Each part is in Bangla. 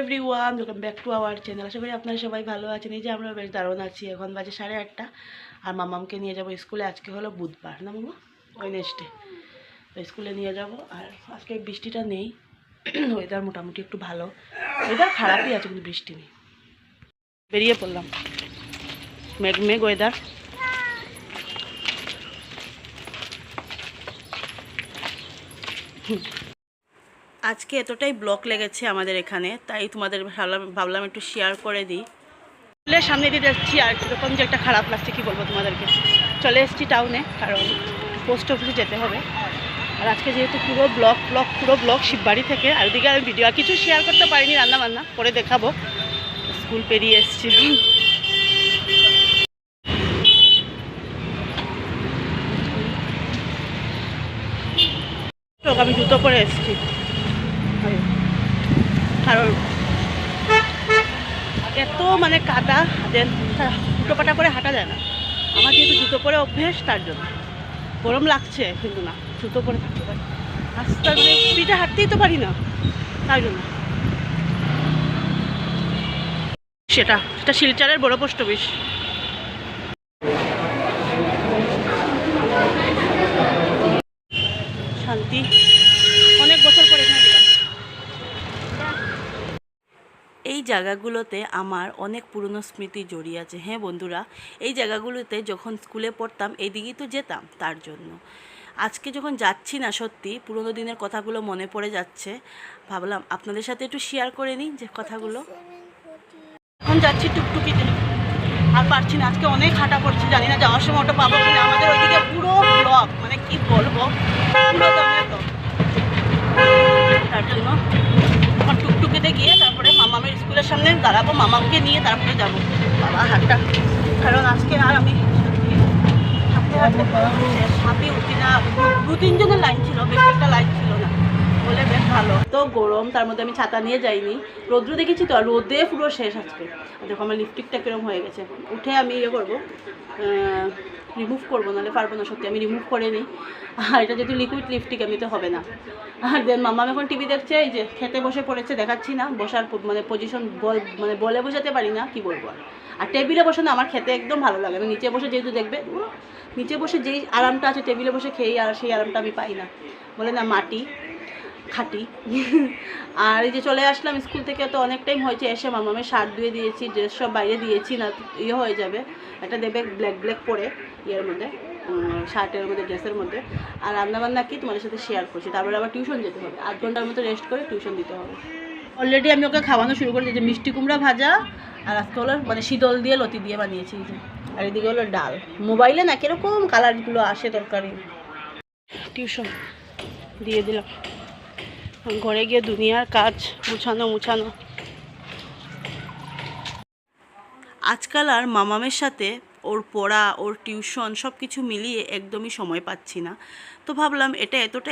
Everyone, welcome back to our channel. আশা করি আপনারা সবাই ভালো আছেন। এই যে আমরা বেশ দারুণ আছি। এখন বাজে 8:30 আর মামামকে নিয়ে যাব স্কুলে। আজকে হলো বুধবার না মামা, ওয়েডনেসডে। তো স্কুলে নিয়ে যাব। আর আজকে বৃষ্টিটা নেই, ওয়েদার মোটামুটি একটু ভালো। ওয়েদার খারাপই আছে কিন্তু বৃষ্টি নেই। বেরিয়ে পড়লাম, মেঘ মেঘ ওয়েদার। আজকে এতটাই ব্লক লেগেছে আমাদের এখানে, তাই তোমাদের ভাবলাম একটু শেয়ার করে দিই। স্কুলের সামনে দিয়ে যাচ্ছি আর কীরকম যে একটা খারাপ লাগছে কী বলবো তোমাদেরকে। চলে এসেছি টাউনে, কারণ পোস্ট অফিসে যেতে হবে। আর আজকে যেহেতু পুরো ব্লক শিববাড়ি থেকে। আর ওদিকে আমি ভিডিও কিছু শেয়ার করতে পারিনি, রান্না বান্না করে দেখাবো। স্কুল পেরিয়ে এসেছি। আমি জুতো পরে এসেছি, কারণ এত মানে কাদা, দেন উল্টোপাটা করে হাঁটা যায় না। আমার যেহেতু জুতো পরে অভ্যেস, তার জন্য গরম লাগছে, কিন্তু না, জুতো পরে থাকতে পারি। রাস্তার মানে স্পিডে হাঁটতেই তো পারি না, তাই জন্য। সেটা শিলচরের বড় পোস্ট অফিস। শান্তি, অনেক বছর পরে এখানে গেলাম। এই জায়গাগুলোতে আমার অনেক পুরনো স্মৃতি জড়িয়ে আছে। হ্যাঁ বন্ধুরা, এই জায়গাগুলোতে যখন স্কুলে পড়তাম এইদিকেই তো যেতাম, তার জন্য আজকে যখন যাচ্ছি না, সত্যি পুরনো দিনের কথাগুলো মনে পড়ে যাচ্ছে। ভাবলাম আপনাদের সাথে একটু শেয়ার করে নিই যে কথাগুলো। এখন যাচ্ছি টুকটুকিতে, আর পারছি না, আজকে অনেক হাঁটা পড়ছে। জানি না যাওয়ার সময় ওটা পাবো কিনা। আমাদের ওইদিকে পুরো ব্লক, মানে কি বলবো, পুরো দমে ব্লক। তার জন্য এখন টুকটুকিতে গিয়ে তারপরে মামামের স্কুলের সামনে দাঁড়াবো, মামামকে নিয়ে তারপরে যাবো। বাবা হাঁটা, কারণ আজকে আর আমি হাঁপিয়ে উঠি না। 2-3 জনের লাইন ছিল, বেশি একটা লাইন ছিল না বলে বেশ ভালো। তো গরম, তার মধ্যে আমি ছাতা নিয়ে যাইনি। রৌদ্র দেখেছি তো, আর রোদে পুরো শেষ আজকে। দেখো আমার লিপস্টিকটা কিরম হয়ে গেছে। উঠে আমি ইয়ে করবো, রিমুভ করবো, নাহলে পারবো না। সত্যি আমি রিমুভ করে নিই। আর এটা যেহেতু লিকুইড লিপস্টিক, আমি তো হবে না। আর দেন মাম্মা এখন টিভি দেখছে, এই যে খেতে বসে পড়েছে, দেখাচ্ছি না। বসার মানে পজিশন মানে বলে বোঝাতে পারি না, কি বলবো। আর টেবিলে বসে না আমার খেতে একদম ভালো লাগে না। নিচে বসে যেহেতু দেখবে, নিচে বসে যেই আরামটা আছে টেবিলে বসে খেয়েই, আর সেই আরামটা আমি পাই না। বলে না মাটি খাটি। আর এই যে চলে আসলাম স্কুল থেকে, তো অনেক টাইম হয়েছে। এসে মামামের শার্ট ধুয়ে দিয়েছি, ড্রেস সব বাইরে দিয়েছি, না ইয়ে হয়ে যাবে। একটা দেবে ব্ল্যাক পরে ইয়ের মধ্যে, শার্টের মধ্যে, ড্রেসের মধ্যে। আর রান্নাবান্না কি তোমাদের সাথে শেয়ার করছি। তারপরে আবার টিউশন যেতে হবে, 8 ঘন্টার মতো রেস্ট করে টিউশন দিতে হবে। অলরেডি আমি ওকে খাওয়ানো শুরু করে দিয়েছি, মিষ্টি কুমড়া ভাজা। আর আজকে হলো মানে শীতল দিয়ে লতি দিয়ে বানিয়েছি। যে আর এদিকে হলো ডাল। মোবাইলে না কীরকম কালারগুলো আসে তরকারি। টিউশন দিয়ে দিলাম, ঘরে গিয়ে দুনিয়ার কাজ মুছানো। আজকাল আর মামামের সাথে ওর পড়া, ওর টিউশন সব কিছু মিলিয়ে একদমই সময় পাচ্ছি না। তো ভাবলাম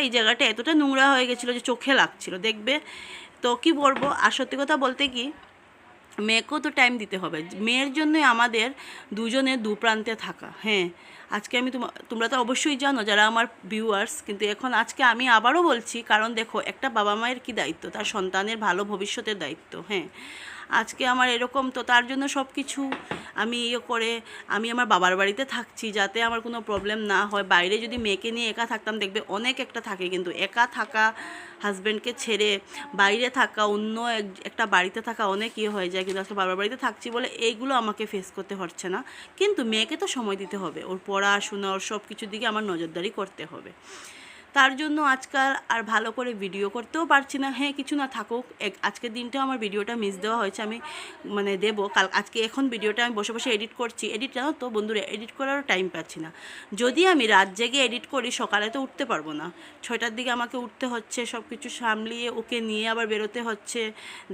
এই জায়গাটা এতটা নোংরা হয়ে গেছিলো যে চোখে লাগছিলো দেখবে। তো কি বলবো, আর সত্যি কথা বলতে কি, মেয়েকেও তো টাইম দিতে হবে। মেয়ের জন্যই আমাদের দুজনের দুপ্রান্তে থাকা। হ্যাঁ, আজকে আমি তোমরা তো অবশ্যই জানো যারা আমার ভিউয়ার্স, কিন্তু এখন আজকে আমি আবারও বলছি, কারণ দেখো একটা বাবা মায়ের কী দায়িত্ব, তার সন্তানের ভালো ভবিষ্যতের দায়িত্ব। হ্যাঁ, আজকে আমার এরকম, তো তার জন্য সব কিছু আমি আমি আমার বাবার বাড়িতে থাকছি, যাতে আমার কোনো প্রবলেম না হয়। বাইরে যদি মেয়েকে নিয়ে একা থাকতাম, দেখবে অনেক একটা থাকে, কিন্তু একা থাকা, হাজব্যান্ডকে ছেড়ে বাইরে থাকা, অন্য একটা বাড়িতে থাকা অনেক হয়ে যায়। কিন্তু আজকে বাবার বাড়িতে থাকছি বলে এইগুলো আমাকে ফেস করতে হচ্ছে না। কিন্তু মেয়েকে তো সময় দিতে হবে, ওর পড়াশোনা, ওর সব কিছুর দিকে আমার নজরদারি করতে হবে। তার জন্য আজকাল আর ভালো করে ভিডিও করতেও পারছি না। হ্যাঁ, কিছু না থাকুক, আজকের দিনটাও আমার ভিডিওটা মিস দেওয়া হয়েছে। আমি মানে দেবো আজকে। এখন ভিডিওটা আমি বসে বসে এডিট করছি। জানো তো বন্ধুরা, এডিট করারও টাইম পাচ্ছি না। যদি আমি রাত জেগে এডিট করি, সকালে তো উঠতে পারবো না। 6টার দিকে আমাকে উঠতে হচ্ছে, সব কিছু সামলিয়ে ওকে নিয়ে আবার বেরোতে হচ্ছে।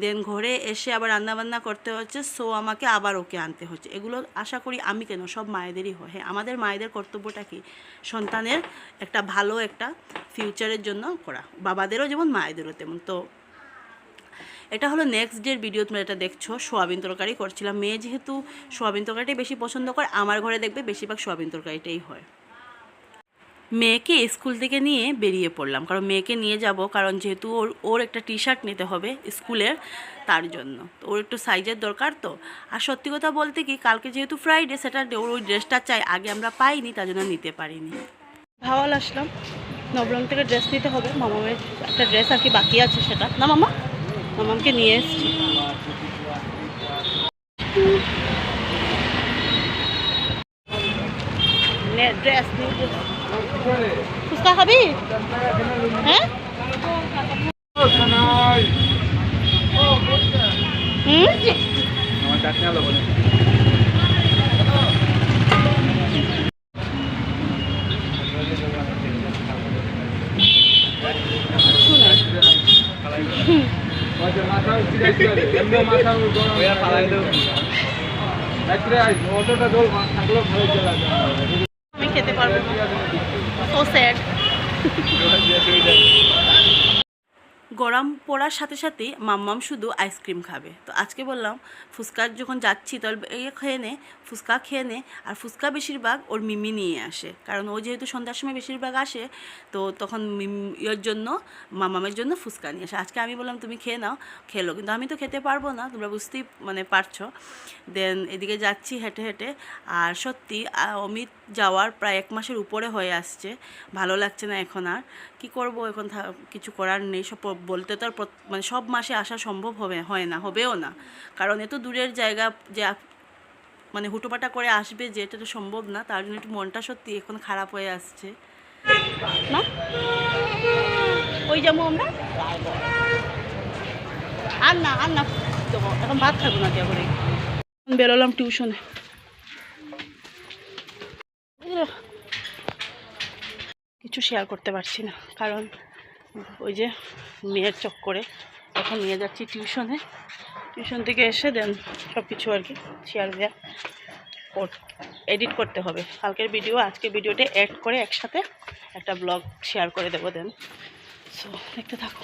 দেন ঘরে এসে আবার রান্নাবান্না করতে হচ্ছে, সো আমাকে আবার ওকে আনতে হচ্ছে। এগুলো আশা করি আমি কেন, সব মায়েদেরই হয়। হ্যাঁ, আমাদের মায়েদের কর্তব্যটা কি, সন্তানের একটা ভালো একটা ফিউচারের জন্য করা। বাবাদেরও যেমন, মায়েদেরও তেমন। তো এটা হলো নেক্সট ডের ভিডিও। তোমরা এটা দেখছো, সোয়াবিন তরকারি করছিলাম। মেয়ে যেহেতু সোয়াবিন তরকারিটাই বেশি পছন্দ করে, আমার ঘরে দেখবে বেশিরভাগ সোয়াবিন তরকারিটাই হয়। মেয়েকে স্কুল থেকে নিয়ে বেরিয়ে পড়লাম, কারণ মেয়েকে নিয়ে যাব, কারণ যেহেতু ওর একটা টি শার্ট নিতে হবে স্কুলের, তার জন্য তো ওর একটু সাইজের দরকার। তো আর সত্যি কথা বলতে কি, কালকে যেহেতু ফ্রাইডে, স্যাটারডে, ওর ওই ড্রেসটা চাই, আগে আমরা পাইনি, তার জন্য নিতে পারিনি। ভাওয়াল আসলাম, নবরং থেকে ড্রেস নিতে হবে, মামামের একটা ড্রেস আর কি বাকি আছে, সেটা না মামা, মামামকে নিয়ে এসছি। ড্রেস ফুচকা খাবি? হ্যাঁ আমি খেতে পারবো না, সো স্যাড। গরম পড়ার সাথে সাথে মাম্মাম শুধু আইসক্রিম খাবে। তো আজকে বললাম ফুচকা যখন যাচ্ছি তাহলে খেয়ে নে, ফুচকা খেয়ে নে। আর ফুচকা বেশিরভাগ ওর মিমি নিয়ে আসে, কারণ ও যেহেতু সন্ধ্যার সময় বেশিরভাগ আসে, তো তখন ইয়ের জন্য, মাম্মামের জন্য ফুচকা নিয়ে আসে। আজকে আমি বললাম তুমি খেয়ে নাও, খেলো, কিন্তু আমি তো খেতে পারবো না, তোমরা বুঝতেই পারছো। দেন এদিকে যাচ্ছি হেঁটে হেঁটে, আর সত্যি অমিত যাওয়ার প্রায় 1 মাসের উপরে হয়ে আসছে, ভালো লাগছে না এখন। আর কি করব, এখন কিছু করার নেই। সব বলতে তো আর সব মাসে আসা সম্ভব হবেও না, কারণ এত দূরের জায়গা যে হুটোপাটা করে আসবে, যে এটা তো সম্ভব না। তার জন্য একটু মনটা সত্যি এখন খারাপ হয়ে আসছে না। ওই যাবো আমরা, আর না দেবো, এখন ভাত খাবো না দিয়ে করে। বেরোলাম টিউশনে, কিছু শেয়ার করতে পারছি না, কারণ ওই যে মেয়ের চক্করে এখন নিয়ে যাচ্ছি টিউশনে। টিউশন থেকে এসে দেন সব কিছু আর কি শেয়ার এডিট করতে হবে, কালকের ভিডিও আজকের ভিডিওতে অ্যাড করে একসাথে একটা ব্লগ শেয়ার করে দেবো। দেন সো দেখতে থাকো।